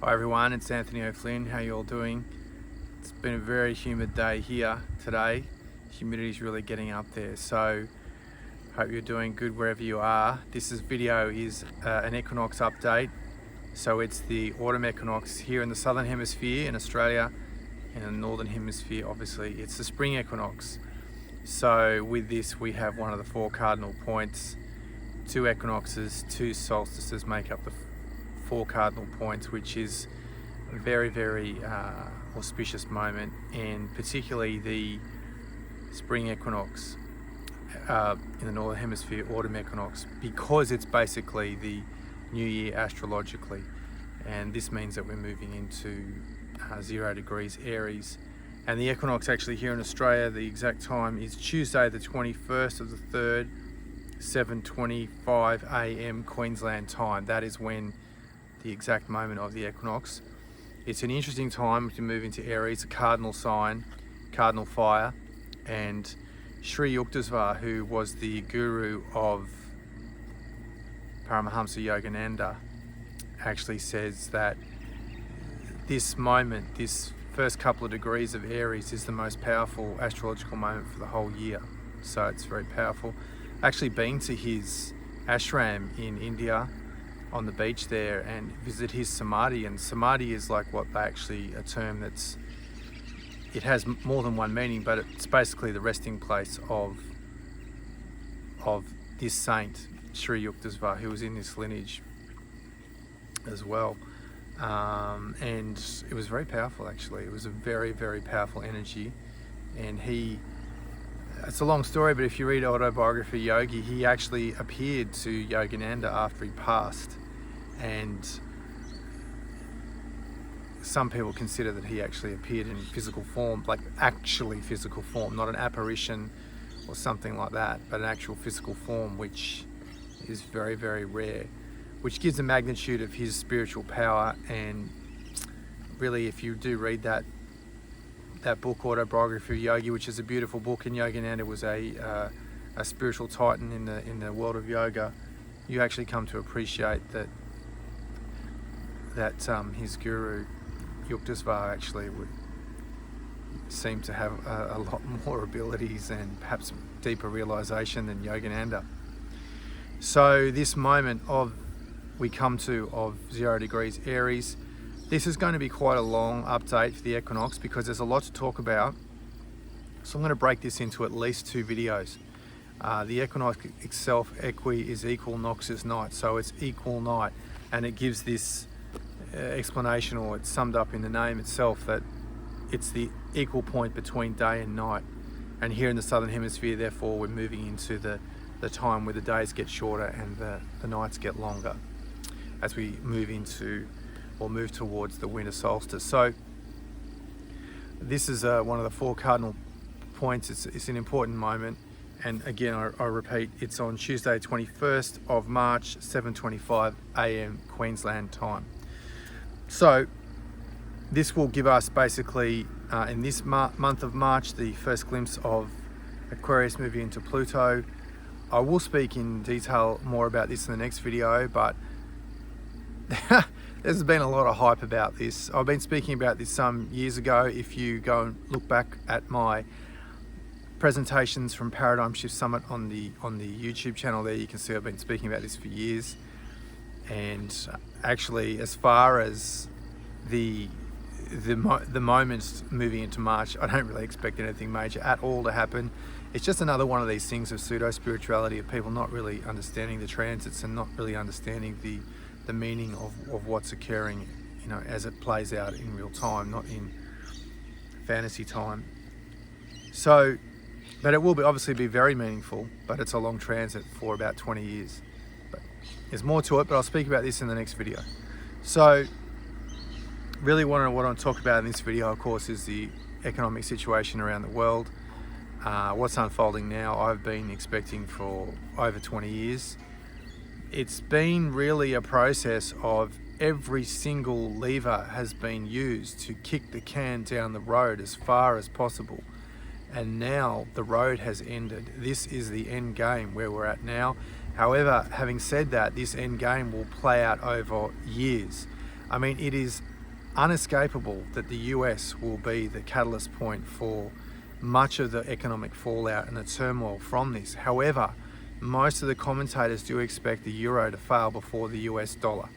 Hi everyone, it's Anthony O'Flynn. How you all doing? It's been a very humid day here today. Humidity's really getting up there, so hope you're doing good wherever you are. This video is an equinox update. So it's the autumn equinox here in the southern hemisphere in Australia, and in the northern hemisphere obviously it's the spring equinox. So with this we have one of the four cardinal points. 2 equinoxes, 2 solstices make up the 4 cardinal points, which is a very auspicious moment, and particularly the spring equinox in the northern hemisphere, autumn equinox, because it's basically the new year astrologically, and this means that we're moving into 0 degrees Aries. And the equinox actually here in Australia, the exact time is Tuesday the 21st of the 3rd, 7:25 a.m. Queensland time. That is when the exact moment of the equinox. It's an interesting time to move into Aries, a cardinal sign, cardinal fire, and Sri Yukteswar, who was the guru of Paramahamsa Yogananda, actually says that this moment, this first couple of degrees of Aries, is the most powerful astrological moment for the whole year. So it's very powerful. Actually been to his ashram in India on the beach there and visit his samadhi, and samadhi is like what they actually, a term that's, it has more than one meaning, but it's basically the resting place of this saint Sri Yukteswar, who was in this lineage as well, and it was very powerful. Actually, it was a very powerful energy, and it's a long story, but if you read Autobiography of Yogi, he actually appeared to Yogananda after he passed, and some people consider that he actually appeared in physical form, like actually physical form, not an apparition or something like that, but an actual physical form, which is very rare, which gives the magnitude of his spiritual power. And really, if you do read that book, Autobiography of Yogi, which is a beautiful book, and Yogananda was a spiritual titan in the world of yoga, you actually come to appreciate that his guru Yukteswar actually would seem to have a lot more abilities and perhaps deeper realization than Yogananda. So this moment we come to of 0 degrees Aries, this is going to be quite a long update for the equinox because there's a lot to talk about. So I'm going to break this into at least 2 videos. The equinox itself, equi is equal, nox is night, so it's equal night, and it gives this explanation, or it's summed up in the name itself, that it's the equal point between day and night. And here in the southern hemisphere, therefore, we're moving into the time where the days get shorter and the nights get longer as we move towards the winter solstice. So this is one of the 4 cardinal points. It's an important moment, and again I repeat, it's on Tuesday 21st of March, 7:25 a.m. Queensland time. So this will give us basically in this month of March the first glimpse of Aquarius moving into Pluto. I will speak in detail more about this in the next video, but there's been a lot of hype about this. I've been speaking about this some years ago. If you go and look back at my presentations from Paradigm Shift Summit on the YouTube channel there, you can see I've been speaking about this for years. And actually, as far as the moments moving into March, I don't really expect anything major at all to happen. It's just another one of these things of pseudo-spirituality, of people not really understanding the transits and not really understanding the meaning of what's occurring, as it plays out in real time, not in fantasy time. So, but it will obviously be very meaningful, but it's a long transit for about 20 years. But there's more to it, but I'll speak about this in the next video. So really what I want to talk about in this video, of course, is the economic situation around the world. What's unfolding now, I've been expecting for over 20 years. It's been really a process of every single lever has been used to kick the can down the road as far as possible. And now the road has ended. This is the end game where we're at now. However, having said that, this end game will play out over years. I mean, it is unescapable that the US will be the catalyst point for much of the economic fallout and the turmoil from this. However, most of the commentators do expect the euro to fail before the US dollar.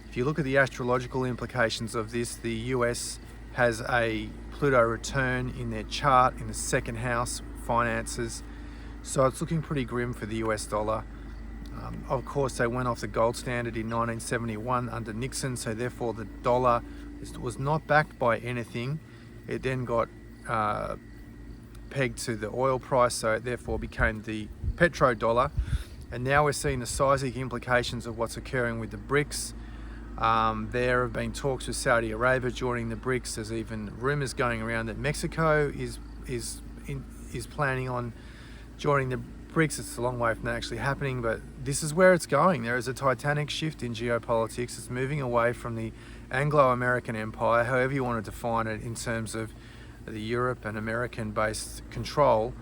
If you look at the astrological implications of this, the US has a Pluto return in their chart in the second house, finances. So it's looking pretty grim for the US dollar. Of course, they went off the gold standard in 1971 under Nixon, so therefore the dollar was not backed by anything. It then got pegged to the oil price, so it therefore became the petrodollar. And now we're seeing the seismic implications of what's occurring with the BRICS. There have been talks with Saudi Arabia joining the BRICS. There's even rumours going around that Mexico is planning on joining the BRICS. It's a long way from that actually happening, but this is where it's going. There is a titanic shift in geopolitics. It's moving away from the Anglo-American empire, however you want to define it, in terms of the Europe and American-based control.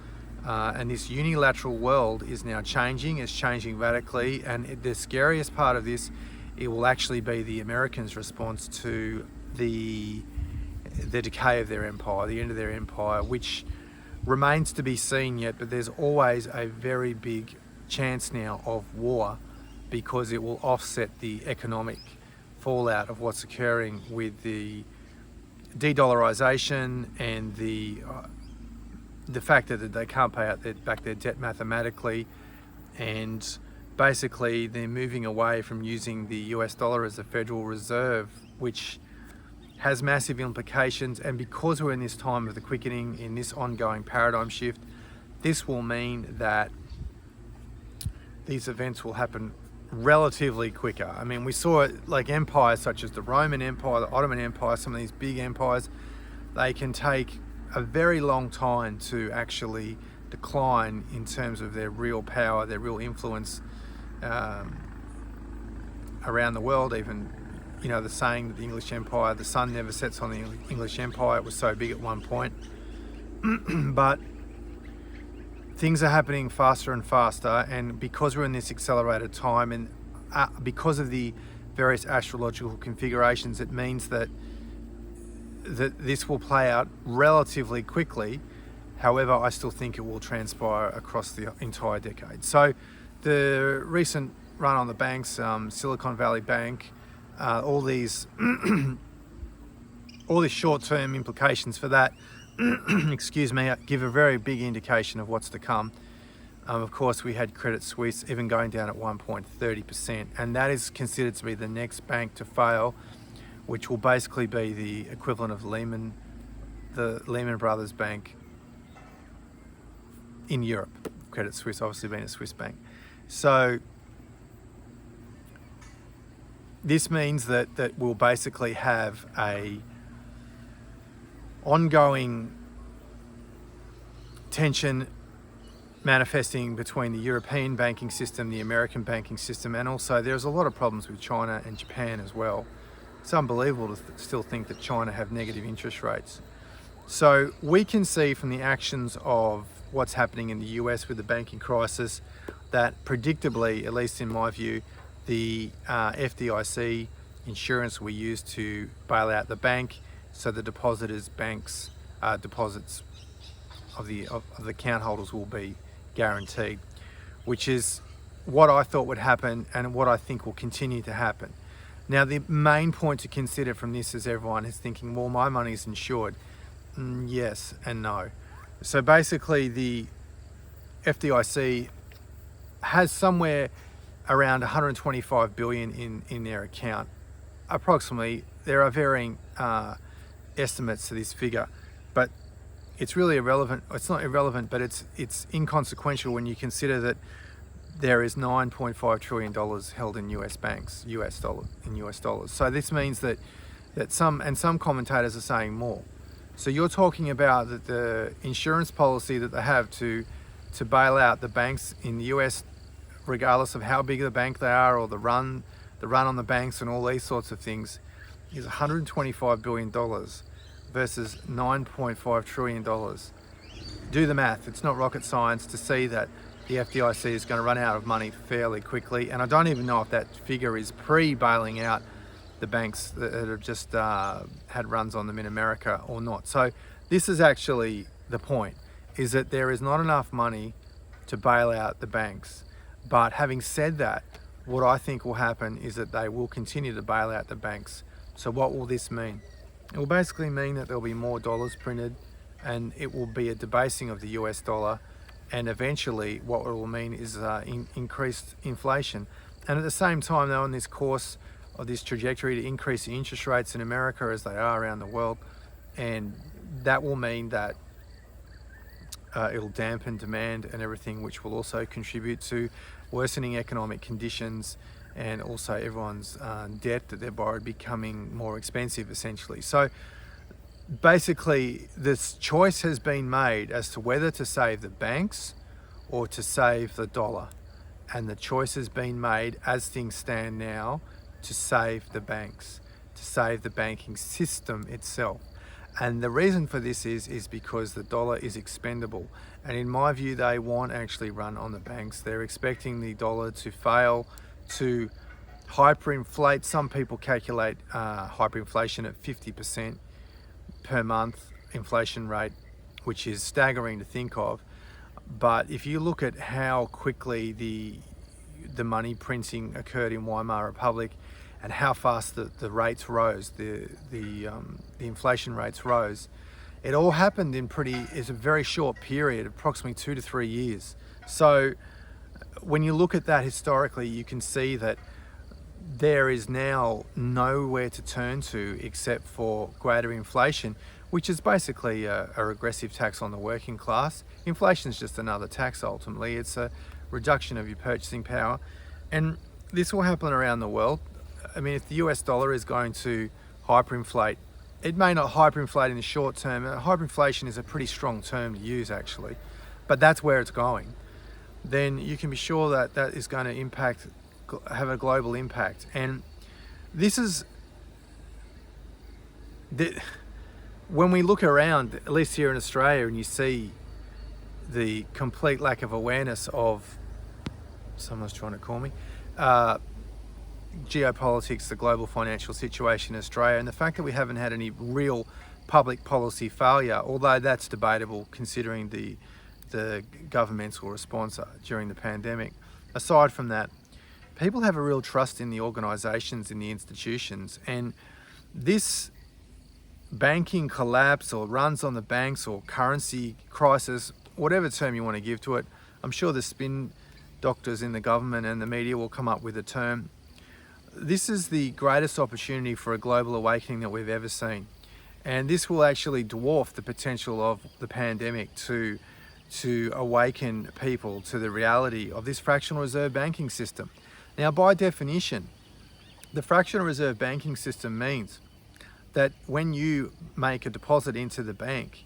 And this unilateral world is now changing. It's changing radically, and the scariest part of this, it will actually be the Americans' response to the decay of their empire, the end of their empire, which remains to be seen yet, but there's always a very big chance now of war, because it will offset the economic fallout of what's occurring with the de-dollarization and the fact that they can't pay out back their debt mathematically, and basically they're moving away from using the US dollar as a Federal Reserve, which has massive implications. And because we're in this time of the quickening, in this ongoing paradigm shift, this will mean that these events will happen relatively quicker. I mean, we saw it like empires such as the Roman Empire, the Ottoman Empire, some of these big empires, they can take a very long time to actually decline in terms of their real power, their real influence around the world. Even, you know, the saying that the English Empire, the sun never sets on the English Empire. It was so big at one point. But things are happening faster and faster, and because we're in this accelerated time, and because of the various astrological configurations, it means that this will play out relatively quickly. However, I still think it will transpire across the entire decade. So the recent run on the banks, Silicon Valley Bank, all these short-term implications for that, excuse me, give a very big indication of what's to come. Of course, we had Credit Suisse even going down at 1.30%, and that is considered to be the next bank to fail, which will basically be the equivalent of the Lehman Brothers Bank in Europe. Credit Suisse obviously being a Swiss bank. So this means that we'll basically have a ongoing tension manifesting between the European banking system, the American banking system, and also there's a lot of problems with China and Japan as well. It's unbelievable to still think that China have negative interest rates. So we can see from the actions of what's happening in the US with the banking crisis that predictably, at least in my view, the FDIC insurance we use to bail out the bank, so the depositors' banks' deposits of the account holders will be guaranteed, which is what I thought would happen and what I think will continue to happen. Now, the main point to consider from this is everyone is thinking, well, my money's insured. Yes and no. So basically, the FDIC has somewhere around 125 billion in their account. Approximately, there are varying estimates to this figure, but it's really irrelevant. It's not irrelevant, but it's inconsequential when you consider that there is $9.5 trillion held in US banks, US dollars. So this means that some commentators are saying more. So you're talking about that the insurance policy that they have to bail out the banks in the US, regardless of how big the bank they are or the run on the banks and all these sorts of things, is $125 billion versus $9.5 trillion. Do the math. It's not rocket science to see that the FDIC is going to run out of money fairly quickly. And I don't even know if that figure is pre-bailing out the banks that have just had runs on them in America or not. So this is actually the point, is that there is not enough money to bail out the banks. But having said that, what I think will happen is that they will continue to bail out the banks. So what will this mean? It will basically mean that there'll be more dollars printed, and it will be a debasing of the US dollar, and eventually what it will mean is increased inflation. And at the same time, they're on this course of this trajectory to increase the interest rates in America as they are around the world, and that will mean that it'll dampen demand and everything, which will also contribute to worsening economic conditions, and also everyone's debt that they're borrowed becoming more expensive, essentially. So basically, this choice has been made as to whether to save the banks or to save the dollar. And the choice has been made, as things stand now, to save the banks, to save the banking system itself. And the reason for this is because the dollar is expendable. And in my view, they won't actually run on the banks. They're expecting the dollar to fail, to hyperinflate. Some people calculate hyperinflation at 50% per month inflation rate, which is staggering to think of. But if you look at how quickly the money printing occurred in Weimar Republic, and how fast the rates rose, the inflation rates rose, it all happened in it's a very short period, approximately 2 to 3 years. So when you look at that historically, you can see that there is now nowhere to turn to except for greater inflation, which is basically a regressive tax on the working class. Inflation is just another tax ultimately. It's a reduction of your purchasing power. And this will happen around the world. I mean, if the US dollar is going to hyperinflate, it may not hyperinflate in the short term. Hyperinflation is a pretty strong term to use, actually, but that's where it's going. Then you can be sure that that is going to have a global impact. And this is, when we look around, at least here in Australia, and you see the complete lack of awareness of, someone's trying to call me, geopolitics, the global financial situation in Australia, and the fact that we haven't had any real public policy failure, although that's debatable considering the governmental response during the pandemic. Aside from that, people have a real trust in the organisations, in the institutions, and this banking collapse or runs on the banks or currency crisis, whatever term you want to give to it, I'm sure the spin doctors in the government and the media will come up with a term. This is the greatest opportunity for a global awakening that we've ever seen. And this will actually dwarf the potential of the pandemic to awaken people to the reality of this fractional reserve banking system. Now, by definition, the fractional reserve banking system means that when you make a deposit into the bank,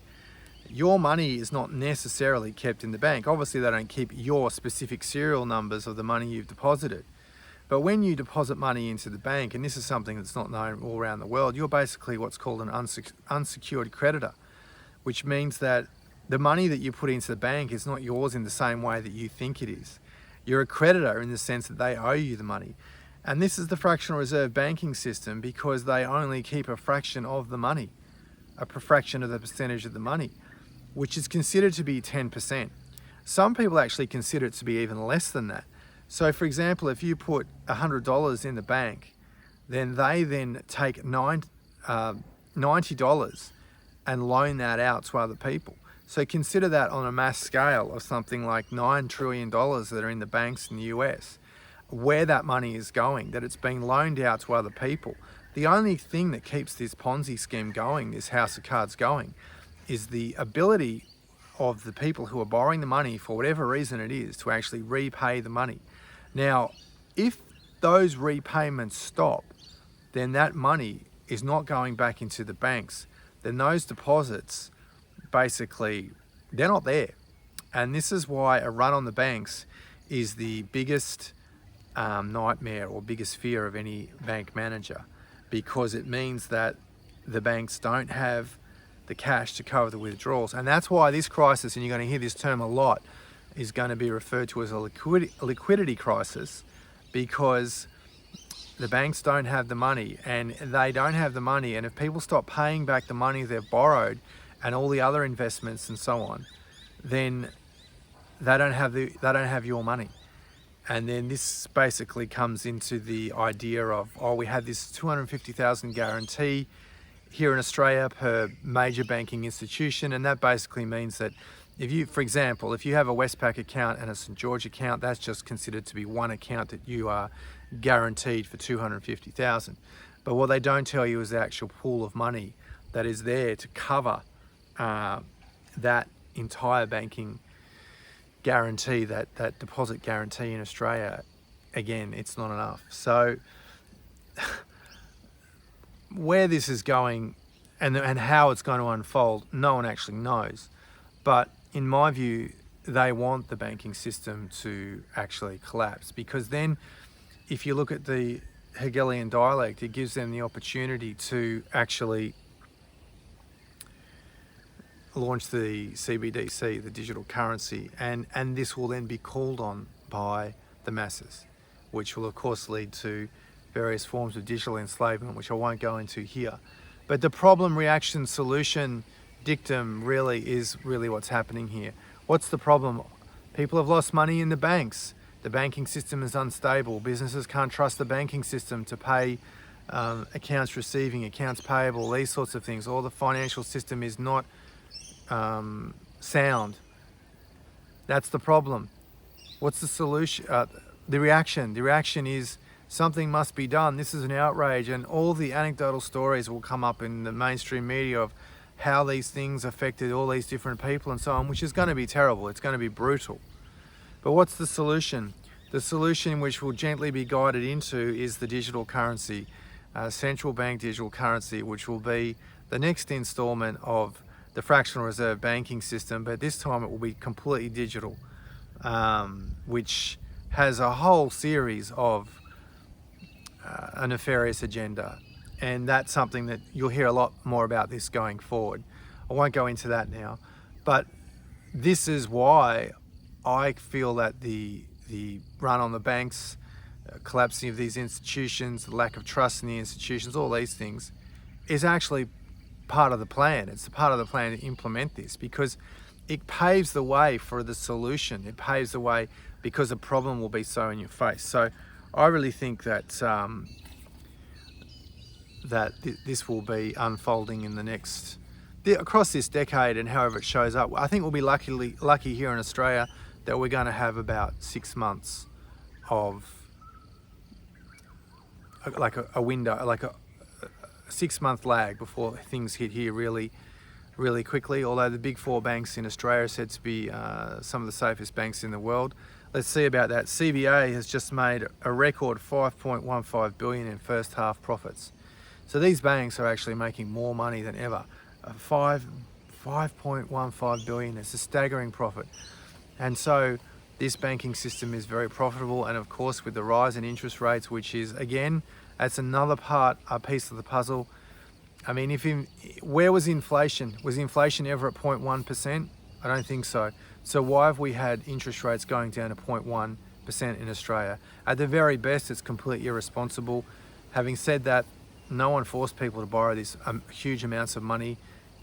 your money is not necessarily kept in the bank. Obviously, they don't keep your specific serial numbers of the money you've deposited. But when you deposit money into the bank, and this is something that's not known all around the world, you're basically what's called an unsecured creditor, which means that the money that you put into the bank is not yours in the same way that you think it is. You're a creditor in the sense that they owe you the money. And this is the fractional reserve banking system because they only keep a fraction of the money, a fraction of the percentage of the money, which is considered to be 10%. Some people actually consider it to be even less than that. So for example, if you put $100 in the bank, then they then take $90 and loan that out to other people. So consider that on a mass scale of something like $9 trillion that are in the banks in the US, where that money is going, that it's being loaned out to other people. The only thing that keeps this Ponzi scheme going, this house of cards going, is the ability of the people who are borrowing the money for whatever reason it is to actually repay the money. Now, if those repayments stop, then that money is not going back into the banks. Then those deposits, basically, they're not there. And this is why a run on the banks is the biggest nightmare or biggest fear of any bank manager, because it means that the banks don't have the cash to cover the withdrawals. And that's why this crisis, and you're going to hear this term a lot, is going to be referred to as a liquidity crisis, because the banks don't have the money, and they don't have the money, and if people stop paying back the money they've borrowed and all the other investments and so on, then they don't have your money. And then this basically comes into the idea of, oh, we had this 250,000 guarantee here in Australia per major banking institution, and that basically means that if you, for example, if you have a Westpac account and a St George account, that's just considered to be one account that you are guaranteed for 250,000. But what they don't tell you is the actual pool of money that is there to cover that entire banking guarantee, that deposit guarantee in Australia. Again, it's not enough. So where this is going and how it's going to unfold, no one actually knows. But in my view, they want the banking system to actually collapse, because then if you look at the Hegelian dialect, it gives them the opportunity to actually launch the CBDC, the digital currency, and this will then be called on by the masses, which will of course lead to various forms of digital enslavement, which I won't go into here. But the problem, reaction, solution dictum really is what's happening here. What's the problem? People have lost money in the banks. The banking system is unstable. Businesses can't trust the banking system to pay accounts receiving, accounts payable, these sorts of things. Or the financial system is not sound. That's the problem. What's the solution? The reaction is something must be done. This is an outrage, and all the anecdotal stories will come up in the mainstream media of how these things affected all these different people and so on, which is going to be terrible. It's going to be brutal. But what's the solution? The solution, which will gently be guided into, is the digital currency, central bank digital currency, which will be the next installment of the fractional reserve banking system, but this time it will be completely digital, which has a whole series of a nefarious agenda. And that's something that you'll hear a lot more about this going forward. I won't go into that now, but this is why I feel that the run on the banks, collapsing of these institutions, the lack of trust in the institutions, all these things is actually part of the plan. It's a part of the plan to implement this, because it paves the way for the solution. It paves the way because the problem will be so in your face. So I really think that this will be unfolding in the next, across this decade, and however it shows up. I think we'll be lucky here in Australia that we're going to have about 6 months of like a window, like a 6-month lag before things hit here really quickly. Although the big 4 banks in Australia are said to be some of the safest banks in the world. Let's see about that. CBA has just made a record 5.15 billion in first half profits. So these banks are actually making more money than ever. 5.15 billion, it's a staggering profit. And so this banking system is very profitable, and of course with the rise in interest rates, which is, again, that's another piece of the puzzle. I mean, where was inflation? Was inflation ever at 0.1%? I don't think so. So why have we had interest rates going down to 0.1% in Australia? At the very best, it's completely irresponsible. Having said that, no one forced people to borrow these huge amounts of money,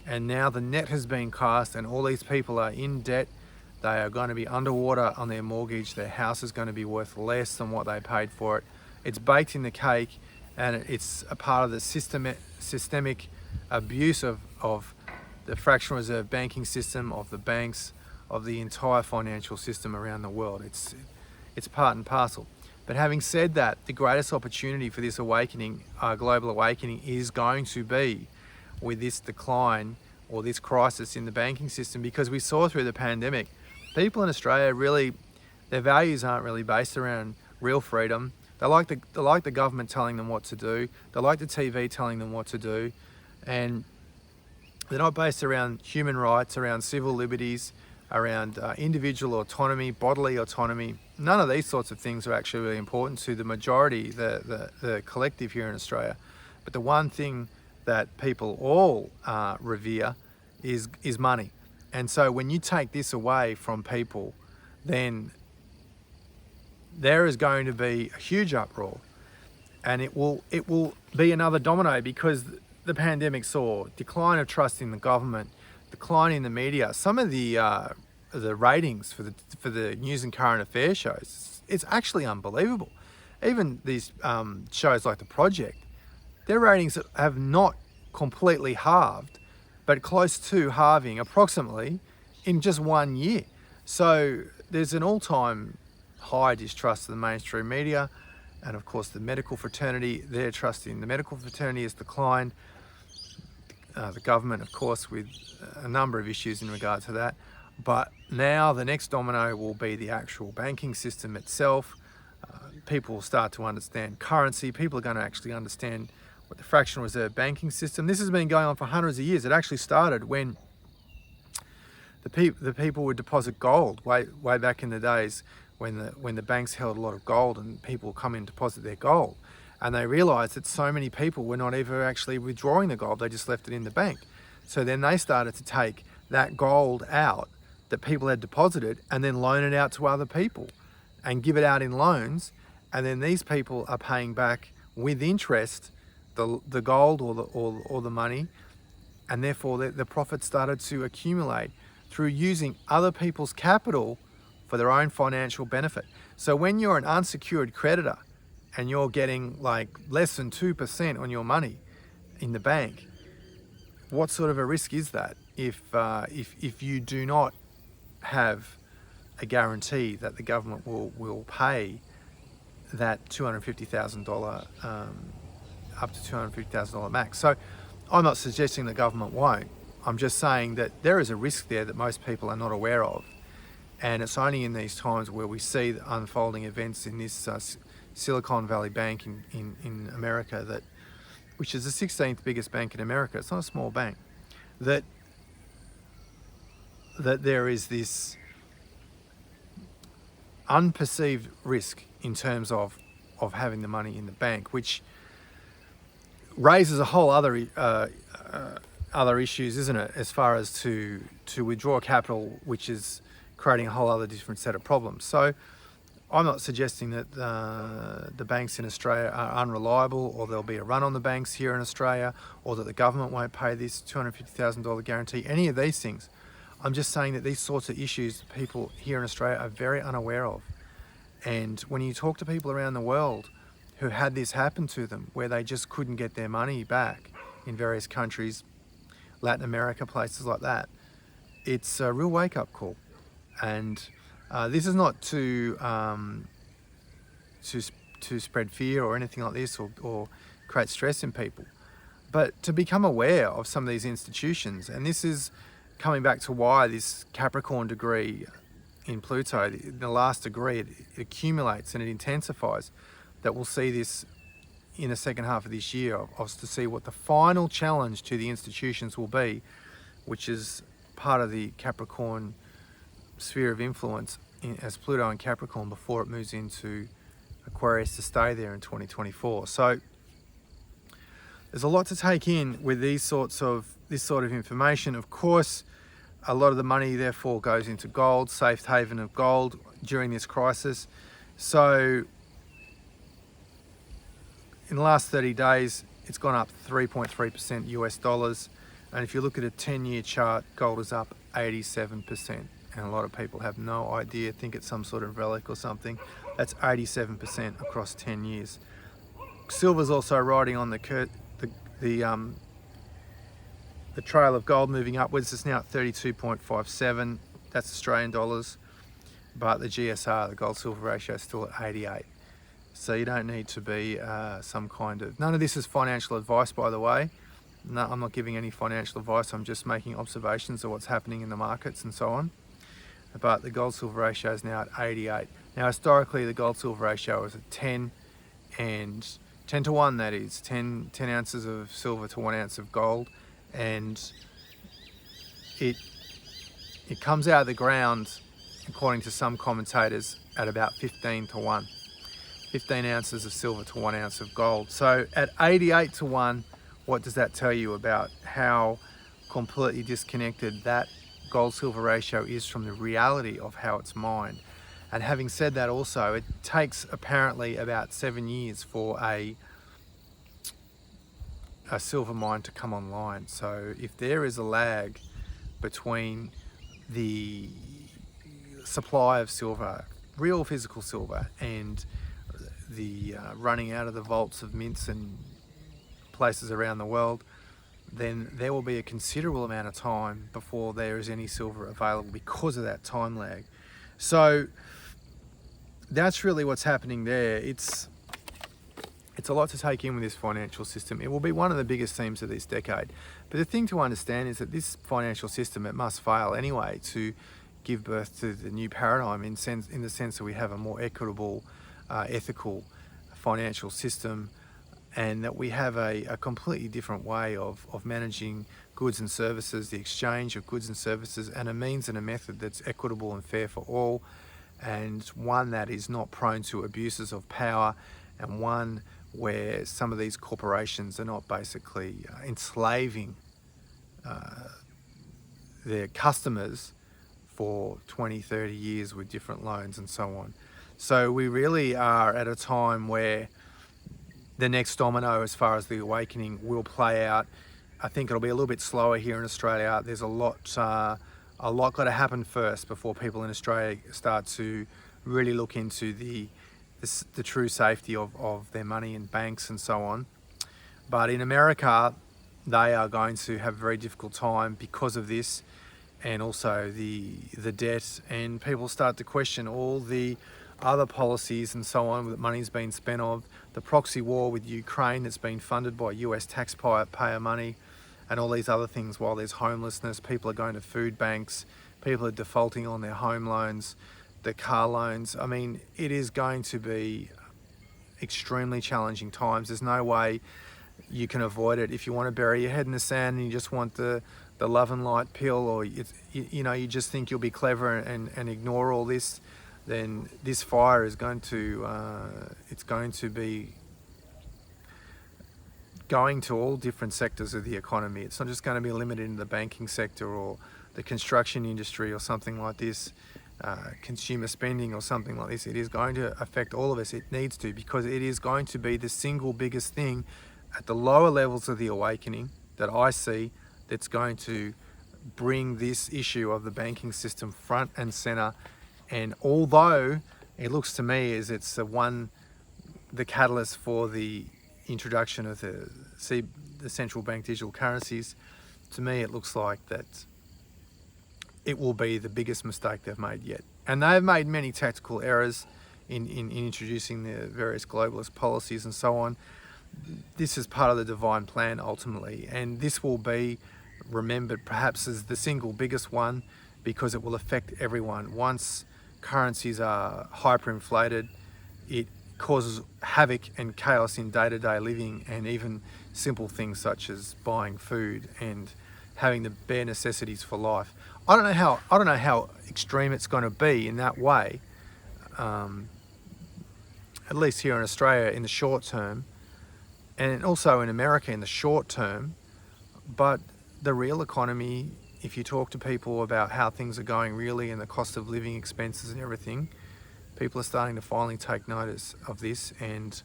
and now the net has been cast and all these people are in debt. They are going to be underwater on their mortgage. Their house is going to be worth less than what they paid for it. It's baked in the cake, and it's a part of the systemic abuse of the fractional reserve banking system, of the banks, of the entire financial system around the world. It's part and parcel. But having said that, the greatest opportunity for this awakening, global awakening, is going to be with this decline or this crisis in the banking system, because we saw through the pandemic, people in Australia really, their values aren't really based around real freedom. They like the government telling them what to do. They like the TV telling them what to do. And they're not based around human rights, around civil liberties, around individual autonomy, bodily autonomy. None of these sorts of things are actually really important to the majority, the collective here in Australia. But the one thing that people all revere is money. And so when you take this away from people, then there is going to be a huge uproar. And it will be another domino, because the pandemic saw decline of trust in the government, decline in the media. Some of the ratings for the news and current affairs shows, it's actually unbelievable. Even these shows like The Project, their ratings have not completely halved, but close to halving approximately in just 1 year. So there's an all-time high distrust of the mainstream media. And of course, the medical fraternity, their trust in the medical fraternity has declined. The government, of course, with a number of issues in regard to that. But now the next domino will be the actual banking system itself. People will start to understand currency. People are going to actually understand what the fractional reserve banking system. This has been going on for hundreds of years. It actually started when the people would deposit gold way back in the days, when the banks held a lot of gold and people come in and deposit their gold. And they realized that so many people were not ever actually withdrawing the gold, they just left it in the bank. So then they started to take that gold out that people had deposited and then loan it out to other people and give it out in loans. And then these people are paying back with interest the gold or the money, and therefore the profits started to accumulate through using other people's capital for their own financial benefit. So when you're an unsecured creditor and you're getting like less than 2% on your money in the bank, what sort of a risk is that if you do not have a guarantee that the government will pay that $250,000 up to $250,000 max? So I'm not suggesting the government won't. I'm just saying that there is a risk there that most people are not aware of. And it's only in these times where we see the unfolding events in this Silicon Valley Bank in America, which is the 16th biggest bank in America. It's not a small bank. That there is this unperceived risk in terms of having the money in the bank, which raises a whole other issues, isn't it? As far as to withdraw capital, which is creating a whole other different set of problems. So I'm not suggesting that the banks in Australia are unreliable, or there'll be a run on the banks here in Australia, or that the government won't pay this $250,000 guarantee, any of these things. I'm just saying that these sorts of issues people here in Australia are very unaware of. And when you talk to people around the world who had this happen to them, where they just couldn't get their money back in various countries, Latin America, places like that, it's a real wake-up call. And this is not to spread fear or anything like this, or create stress in people, but to become aware of some of these institutions. And this is coming back to why this Capricorn degree in Pluto, the last degree, it accumulates and it intensifies, that we'll see this in the second half of this year, of to see what the final challenge to the institutions will be, which is part of the Capricorn sphere of influence as Pluto and Capricorn before it moves into Aquarius to stay there in 2024. So there's a lot to take in with this sort of information. Of course, a lot of the money therefore goes into gold, safe haven of gold during this crisis. So in the last 30 days, it's gone up 3.3% US dollars. And if you look at a 10-year chart, gold is up 87%. And a lot of people have no idea, think it's some sort of relic or something. That's 87% across 10 years. Silver's also riding on the trail of gold, moving upwards. It's now at 32.57. That's Australian dollars. But the GSR, the gold silver ratio, is still at 88. So you don't need to be some kind of... None of this is financial advice, by the way. No, I'm not giving any financial advice. I'm just making observations of what's happening in the markets and so on. But the gold silver ratio is now at 88. Now historically the gold silver ratio was at 10 to 1, that is 10 ounces of silver to 1 ounce of gold, and it comes out of the ground, according to some commentators, at about 15 to 1. 15 ounces of silver to 1 ounce of gold. So at 88 to 1, what does that tell you about how completely disconnected that gold silver ratio is from the reality of how it's mined? And having said that, also, it takes apparently about 7 years for a a silver mine to come online. So if there is a lag between the supply of silver, real physical silver, and the running out of the vaults of mints and places around the world, then there will be a considerable amount of time before there is any silver available because of that time lag. So that's really what's happening there. It's a lot to take in with this financial system. It will be one of the biggest themes of this decade. But the thing to understand is that this financial system, it must fail anyway to give birth to the new paradigm in the sense that we have a more equitable, ethical financial system, and that we have a completely different way of managing goods and services, the exchange of goods and services, and a means and a method that's equitable and fair for all, and one that is not prone to abuses of power, and one where some of these corporations are not basically enslaving their customers for 20, 30 years with different loans and so on. So we really are at a time where the next domino as far as the awakening will play out. I think it'll be a little bit slower here in Australia. There's a lot got to happen first before people in Australia start to really look into the true safety of their money in banks and so on. But in America, they are going to have a very difficult time because of this, and also the debt, and people start to question all the other policies and so on that money's been spent on, the proxy war with Ukraine that's been funded by US taxpayer money, and all these other things. While there's homelessness, people are going to food banks, people are defaulting on their home loans, the car loans. I mean, it is going to be extremely challenging times. There's no way you can avoid it. If you want to bury your head in the sand and you just want the love and light pill, or you just think you'll be clever and ignore all this, then this fire is going to be going to all different sectors of the economy. It's not just going to be limited in the banking sector or the construction industry or something like this, consumer spending or something like this. It is going to affect all of us. It needs to, because it is going to be the single biggest thing at the lower levels of the awakening that I see that's going to bring this issue of the banking system front and center. And although it looks to me as it's the catalyst for the introduction of the central bank digital currencies, to me it looks like that it will be the biggest mistake they've made yet. And they've made many tactical errors in introducing the various globalist policies and so on. This is part of the divine plan ultimately, and this will be remembered perhaps as the single biggest one, because it will affect everyone. Once currencies are hyperinflated, it causes havoc and chaos in day-to-day living, and even simple things such as buying food and having the bare necessities for life. I don't know how extreme it's going to be in that way, at least here in Australia in the short term, and also in America in the short term. But the real economy, if you talk to people about how things are going really and the cost of living expenses and everything, people are starting to finally take notice of this, and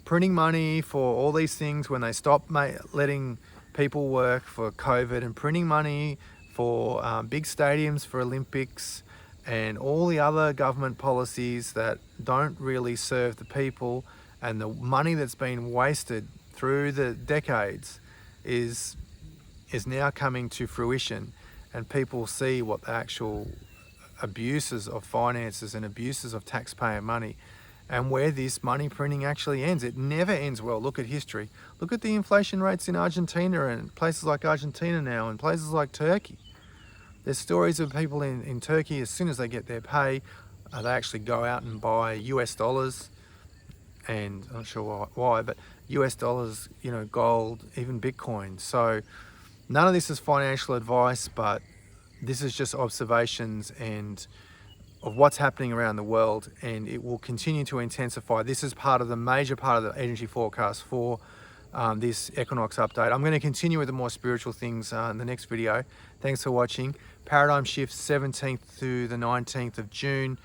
printing money for all these things when they stop letting people work for COVID, and printing money for big stadiums for Olympics, and all the other government policies that don't really serve the people, and the money that's been wasted through the decades is now coming to fruition, and people see what the actual abuses of finances and abuses of taxpayer money, and where this money printing actually ends. It never ends well. Look at history. Look at the inflation rates in Argentina and places like Argentina now, and places like Turkey. There's stories of people in Turkey, as soon as they get their pay, they actually go out and buy US dollars, and I'm not sure why, but US dollars, gold, even Bitcoin. So none of this is financial advice, but this is just observations and of what's happening around the world, and it will continue to intensify. This is major part of the energy forecast for this Equinox update. I'm going to continue with the more spiritual things in the next video. Thanks for watching. Paradigm shift 17th to the 19th of June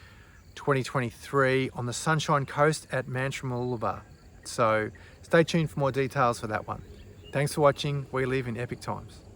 2023 on the Sunshine Coast at Mooloolaba. So stay tuned for more details for that one. Thanks for watching. We live in epic times.